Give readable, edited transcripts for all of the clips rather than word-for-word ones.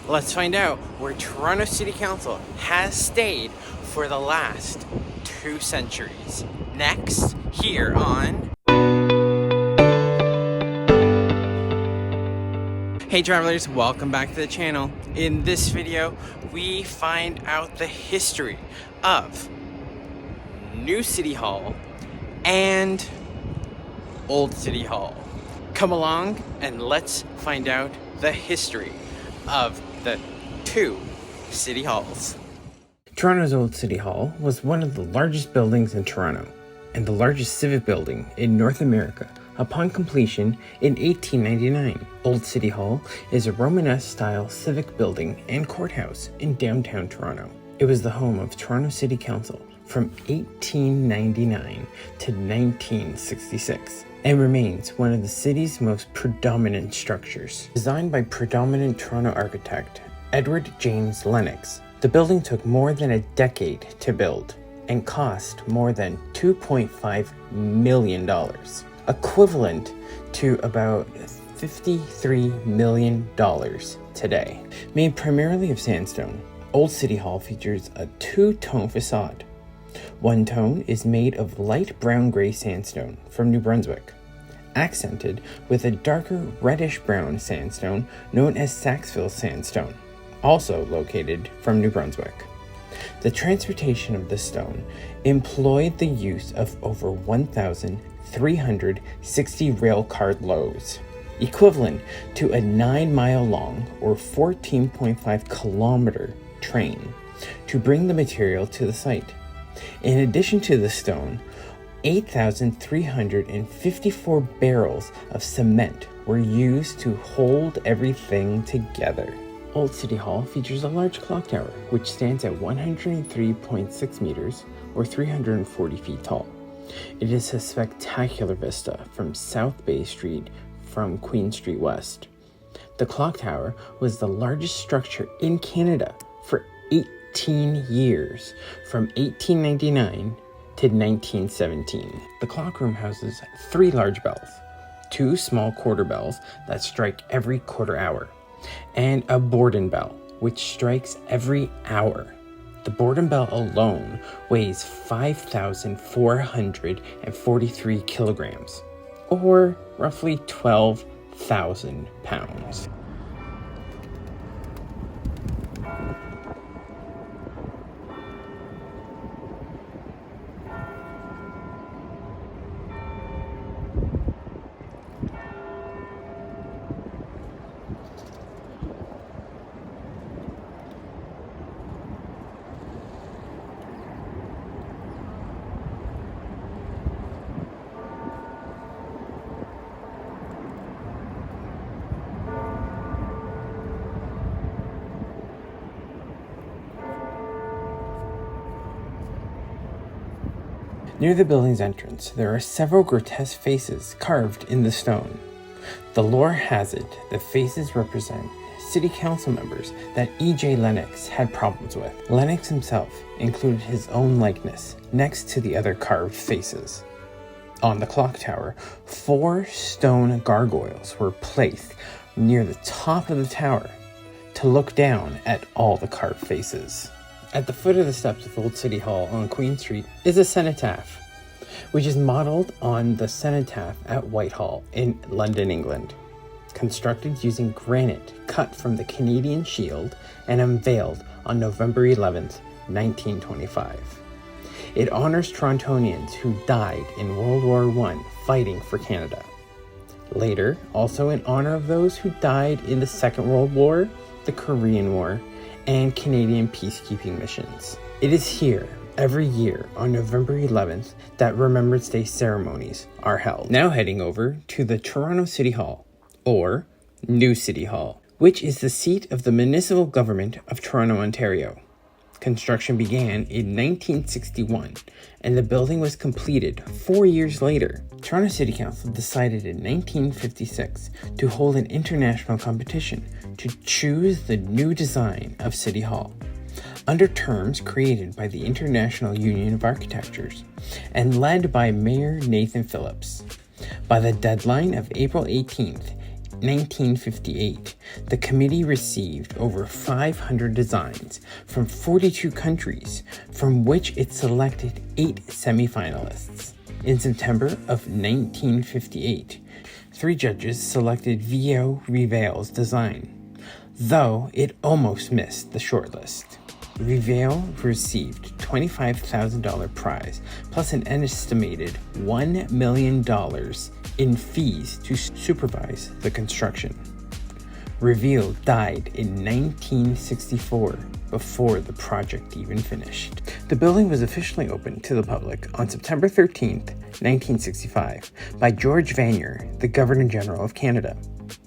Let's find out where Toronto City Council has stayed for the last 2 centuries. Next, here on... Hey travelers, welcome back to the channel. In this video, we find out the history of New City Hall and Old City Hall. Come along and let's find out the history of the 2 city halls. Toronto's Old City Hall was one of the largest buildings in Toronto and the largest civic building in North America upon completion in 1899. Old City Hall is a Romanesque-style civic building and courthouse in downtown Toronto. It was the home of Toronto City Council from 1899 to 1966 and remains one of the city's most predominant structures. Designed by predominant Toronto architect Edward James Lennox, the building took more than a decade to build and cost more than $2.5 million, equivalent to about $53 million today. Made primarily of sandstone, Old City Hall features a 2-tone facade. One tone is made of light brown-gray sandstone from New Brunswick, accented with a darker reddish-brown sandstone known as Saxville sandstone, also located from New Brunswick. The transportation of the stone employed the use of over 1,360 rail car loads, equivalent to a 9-mile-long or 14.5-kilometer train, to bring the material to the site. In addition to the stone, 8,354 barrels of cement were used to hold everything together. Old City Hall features a large clock tower, which stands at 103.6 meters, or 340 feet tall. It is a spectacular vista from South Bay Street from Queen Street West. The clock tower was the largest structure in Canada for 18 years, from 1899 to 1917. The clock room houses 3 large bells, 2 small quarter bells that strike every quarter hour, and a Borden bell, which strikes every hour. The Borden bell alone weighs 5,443 kilograms, or roughly 12,000 pounds. Near the building's entrance, there are several grotesque faces carved in the stone. The lore has it the faces represent city council members that E.J. Lennox had problems with. Lennox himself included his own likeness next to the other carved faces. On the clock tower, 4 stone gargoyles were placed near the top of the tower to look down at all the carved faces. At the foot of the steps of Old City Hall on Queen Street is a cenotaph, which is modeled on the cenotaph at Whitehall in London, England. Constructed using granite cut from the Canadian Shield and unveiled on November 11th, 1925. It honors Torontonians who died in World War I fighting for Canada. Later, also in honor of those who died in the Second World War, the Korean War, and Canadian peacekeeping missions. It is here every year on November 11th that Remembrance Day ceremonies are held. Now heading over to the Toronto City Hall, or New City Hall, which is the seat of the municipal government of Toronto, Ontario. Construction began in 1961, and the building was completed 4 years later. Toronto City Council decided in 1956 to hold an international competition to choose the new design of City Hall, under terms created by the International Union of Architectures and led by Mayor Nathan Phillips. By the deadline of April 18th, 1958, the committee received over 500 designs from 42 countries, from which it selected 8 semifinalists. In September of 1958, 3 judges selected Vio Revale's design, though it almost missed the shortlist. Revale received $25,000 prize plus an estimated $1 million in fees to supervise the construction. Revale died in 1964 before the project even finished. The building was officially opened to the public on September 13th, 1965 by George Vanier, the Governor General of Canada.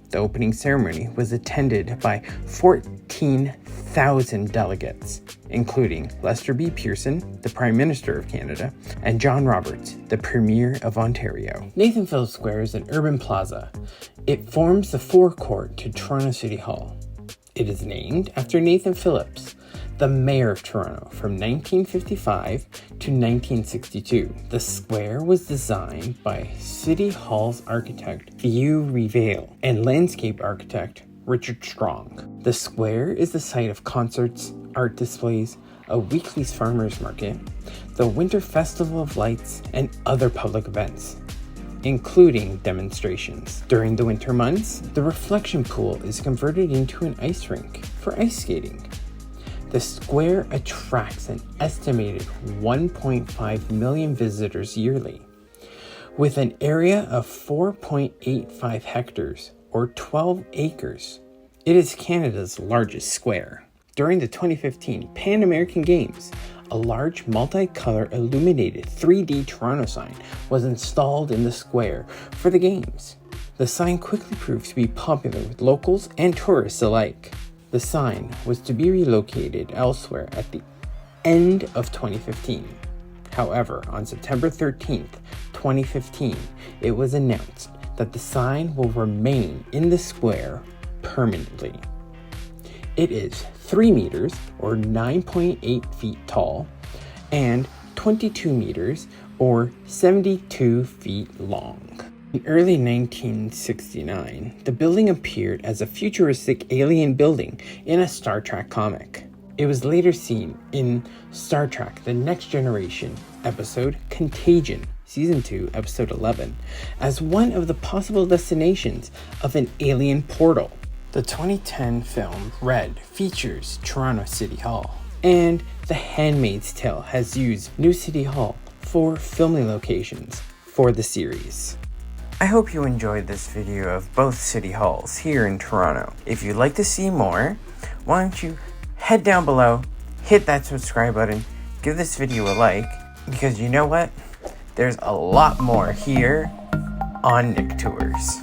The opening ceremony was attended by 14,000 delegates, including Lester B. Pearson, the Prime Minister of Canada, and John Roberts, the Premier of Ontario. Nathan Phillips Square is an urban plaza. It forms the forecourt to Toronto City Hall. It is named after Nathan Phillips, the Mayor of Toronto from 1955 to 1962. The square was designed by City Hall's architect Vio Revale and landscape architect Richard Strong. The square is the site of concerts, art displays, a weekly farmers market, the Winter Festival of Lights, and other public events, including demonstrations. During the winter months, the reflection pool is converted into an ice rink for ice skating. The square attracts an estimated 1.5 million visitors yearly. With an area of 4.85 hectares or 12 acres, it is Canada's largest square. During the 2015 Pan American Games, a large multicolor illuminated 3D Toronto sign was installed in the square for the games. The sign quickly proved to be popular with locals and tourists alike. The sign was to be relocated elsewhere at the end of 2015. However, on September 13th, 2015, it was announced that the sign will remain in the square permanently. It is 3 meters or 9.8 feet tall and 22 meters or 72 feet long. In early 1969, the building appeared as a futuristic alien building in a Star Trek comic. It was later seen in Star Trek The Next Generation episode Contagion, Season 2, Episode 11, as one of the possible destinations of an alien portal. The 2010 film Red features Toronto City Hall, and The Handmaid's Tale has used New City Hall for filming locations for the series. I hope you enjoyed this video of both city halls here in Toronto. If you'd like to see more, why don't you head down below, hit that subscribe button, give this video a like, because you know what? There's a lot more here on Nick Tours.